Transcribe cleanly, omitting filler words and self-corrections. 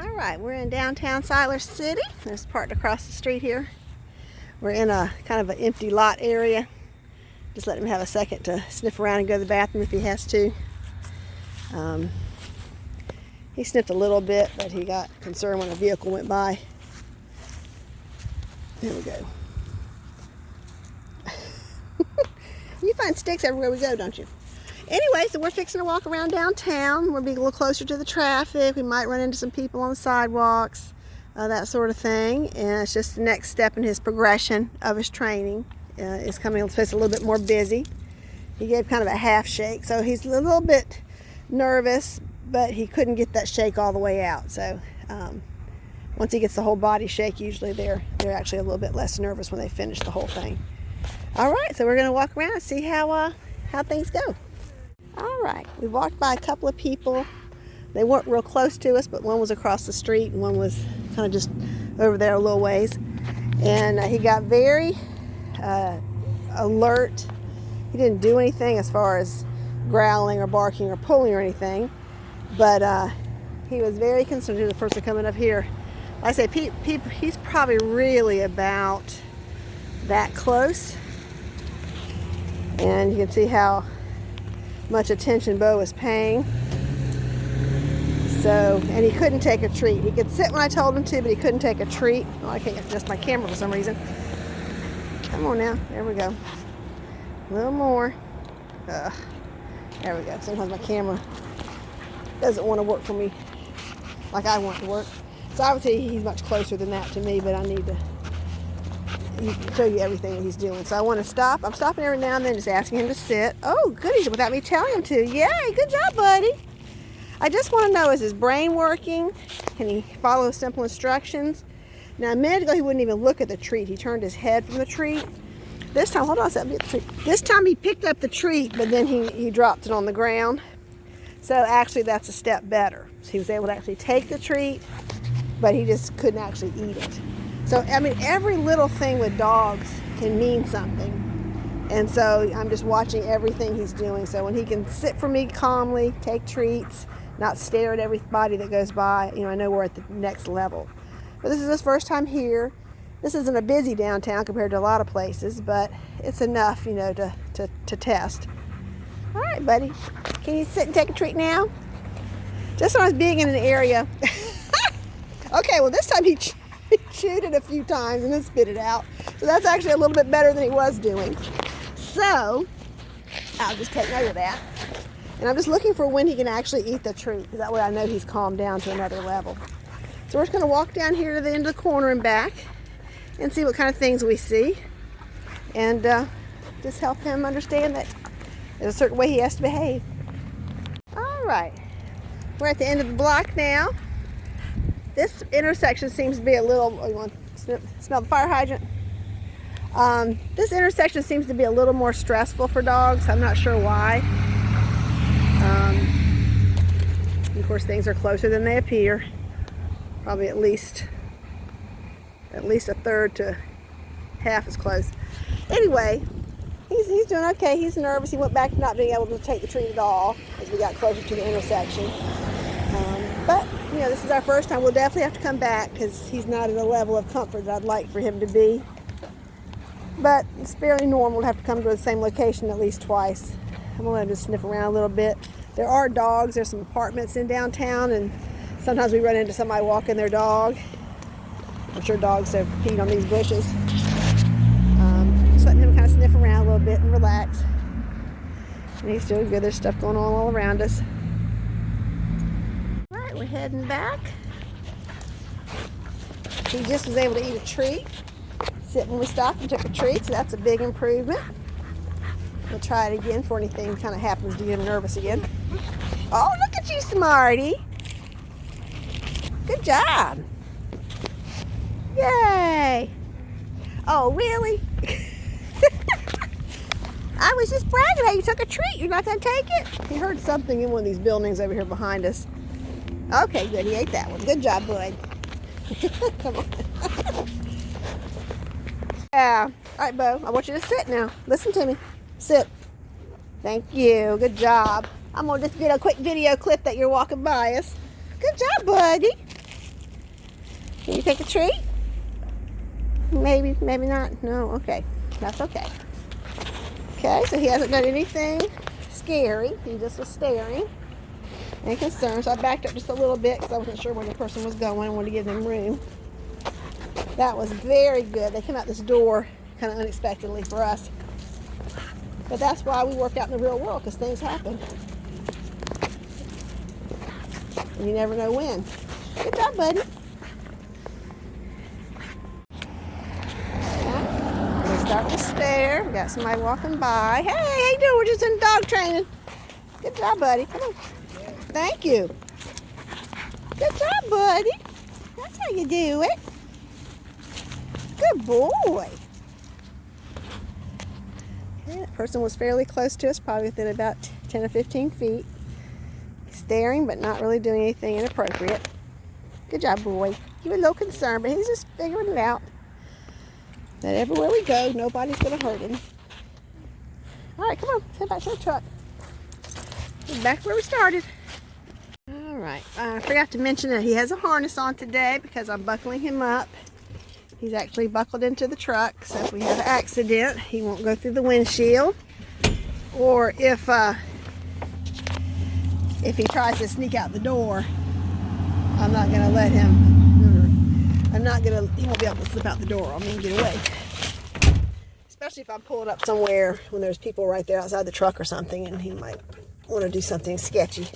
All right, we're in downtown Siler City. There's parked across the street here. We're in a kind of an empty lot area. Just let him have a second to sniff around and go to the bathroom if he has to. He sniffed a little bit, but he got concerned when a vehicle went by. There we go. You find sticks everywhere we go, don't you? Anyway, so we're fixing to walk around downtown. We'll be a little closer to the traffic. We might run into some people on the sidewalks, that sort of thing. And it's just the next step in his progression of his training. Is coming to a little bit more busy. He gave kind of a half shake, so he's a little bit nervous, but he couldn't get that shake all the way out. So once he gets the whole body shake, usually they're actually a little bit less nervous when they finish the whole thing. All right, so we're going to walk around and see how things go. All right, we walked by a couple of people. They weren't real close to us, but one was across the street and one was kind of just over there a little ways. And he got very alert. He didn't do anything as far as growling or barking or pulling or anything, but he was very concerned. He was the person coming up here. Like I say, he's probably really about that close, and you can see how much attention Beau was paying. So, and he couldn't take a treat. He could sit when I told him to, but he couldn't take a treat. Oh, I can't adjust my camera for some reason. Come on now, there we go. A little more. There we go. Sometimes my camera doesn't want to work for me like I want it to work. So obviously he's much closer than that to me, but I need to show you everything that he's doing. So I want to stop. I'm stopping every now and then, just asking him to sit. Oh, goodies, without me telling him to. Yay, good job, buddy. I just want to know, is his brain working? Can he follow simple instructions? Now, a minute ago, he wouldn't even look at the treat. He turned his head from the treat. This time, hold on a second, the treat. This time he picked up the treat, but then he dropped it on the ground. So actually, that's a step better. So he was able to actually take the treat, but he just couldn't actually eat it. So, I mean, every little thing with dogs can mean something. And so I'm just watching everything he's doing. So when he can sit for me calmly, take treats, not stare at everybody that goes by, I know we're at the next level. But this is his first time here. This isn't a busy downtown compared to a lot of places, but it's enough, to test. All right, buddy. Can you sit and take a treat now? Just when I was being in an area. Okay, well, this time he chewed it a few times and then spit it out. So that's actually a little bit better than he was doing. So I'll just take note of that. And I'm just looking for when he can actually eat the treat, because that way I know he's calmed down to another level. So we're just going to walk down here to the end of the corner and back and see what kind of things we see. And just help him understand that there's a certain way he has to behave. All right. We're at the end of the block now. This intersection seems to be a little, you want to smell the fire hydrant? This intersection seems to be a little more stressful for dogs. I'm not sure why. Of course, things are closer than they appear. Probably at least a third to half as close. Anyway, he's doing okay. He's nervous. He went back to not being able to take the treat at all as we got closer to the intersection. But this is our first time. We'll definitely have to come back because he's not at a level of comfort that I'd like for him to be. But it's fairly normal to have to come to the same location at least twice. I'm going to let him just sniff around a little bit. There are dogs. There's some apartments in downtown, and sometimes we run into somebody walking their dog. I'm sure dogs have peed on these bushes. Just letting him kind of sniff around a little bit and relax. And he's doing good. There's stuff going on all around us. All right, we're heading back. He just was able to eat a treat. Sit when we stopped and took a treat, so that's a big improvement. We'll try it again before anything kind of happens to get him nervous again. Oh, look at you, smarty. Good job. Yay. Oh, really? I was just bragging how you took a treat. You're not going to take it? He heard something in one of these buildings over here behind us. Okay, good. He ate that one. Good job, bud. Come on. Yeah. All right, Beau. I want you to sit now. Listen to me. Sit. Thank you. Good job. I'm going to just get a quick video clip that you're walking by us. Good job, buddy. Can you take a treat? Maybe, maybe not. No, okay. That's okay. Okay, so he hasn't done anything scary. He just was staring and concerned. So I backed up just a little bit because I wasn't sure where the person was going. I wanted to give them room. That was very good. They came out this door kind of unexpectedly for us. But that's why we work out in the real world, because things happen. And you never know when. Good job, buddy. Yeah. We're starting to stare. We got somebody walking by. Hey, how you doing? We're just in dog training. Good job, buddy. Come on. Thank you. Good job, buddy. That's how you do it. Good boy. Okay, that person was fairly close to us, probably within about 10 or 15 feet. Staring, but not really doing anything inappropriate. Good job, boy. He was a little concerned, but he's just figuring it out. That everywhere we go, nobody's going to hurt him. All right, come on. Head back to the truck. We're back where we started. All right. I forgot to mention that he has a harness on today because I'm buckling him up. He's actually buckled into the truck, so if we have an accident, he won't go through the windshield. Or if he tries to sneak out the door, I'm not going to let him. He won't be able to slip out the door. I'm going to get away. Especially if I'm pulling up somewhere when there's people right there outside the truck or something, and he might want to do something sketchy.